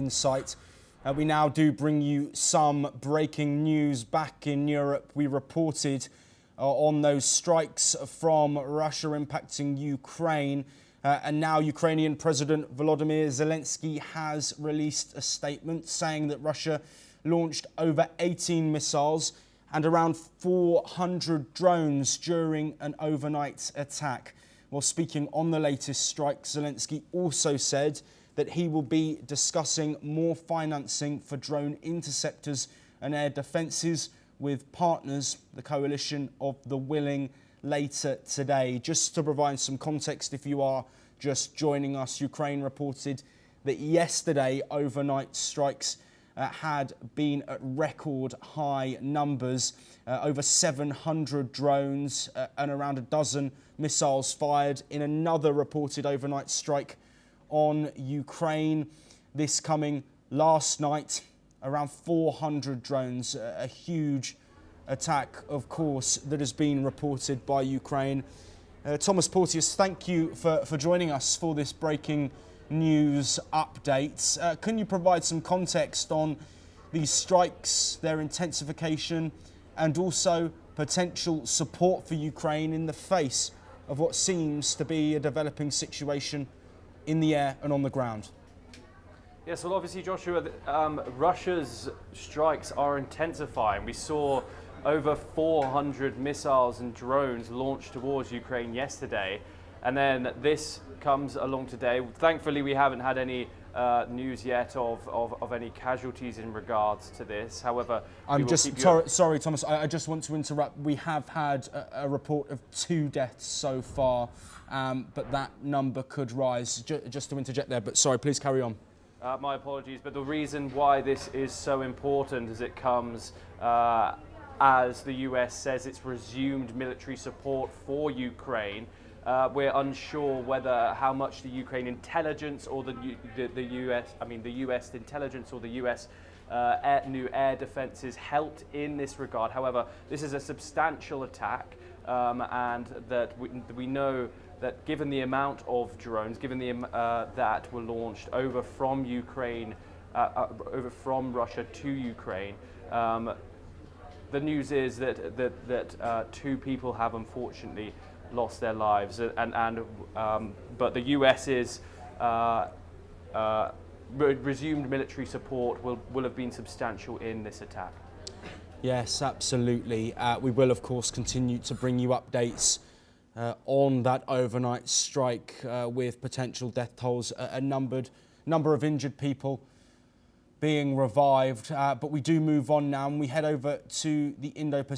insight. We now do bring you some breaking news back in Europe. We reported on those strikes from Russia impacting Ukraine. And now Ukrainian President Volodymyr Zelensky has released a statement saying that Russia launched over 18 missiles and around 400 drones during an overnight attack. While speaking on the latest strike, Zelensky also said that he will be discussing more financing for drone interceptors and air defences with partners, the coalition of the willing, later today. Just to provide some context, if you are just joining us, Ukraine reported that yesterday overnight strikes had been at record high numbers, over 700 drones and around a dozen missiles fired in another reported overnight strike on Ukraine. This coming last night, around 400 drones, a huge attack, of course, that has been reported by Ukraine. Thomas Porteous, thank you for joining us for this breaking news update. Can you provide some context on these strikes, their intensification, and also potential support for Ukraine in the face of what seems to be a developing situation in the air and on the ground? Yes, well, obviously, Joshua, Russia's strikes are intensifying. We saw over 400 missiles and drones launched towards Ukraine yesterday, and then this comes along today. Thankfully, we haven't had any news yet of any casualties in regards to this. However, I'm just sorry, Thomas. I just want to interrupt. We have had a report of 2 deaths so far, but that number could rise. Just to interject there, but sorry, please carry on. My apologies, but the reason why this is so important is it comes as the US says it's resumed military support for Ukraine. We're unsure whether how much the Ukraine intelligence or the US intelligence or the US new air defences helped in this regard. However, this is a substantial attack, and that we know that given the amount of drones, given the that were launched over from Ukraine, over from Russia to Ukraine. The news is that 2 people have unfortunately lost their lives, but the US's resumed military support will have been substantial in this attack. Yes, absolutely. We will, of course, continue to bring you updates on that overnight strike with potential death tolls, a number of injured people being revived. But we do move on now, and we head over to the Indo-Pacific.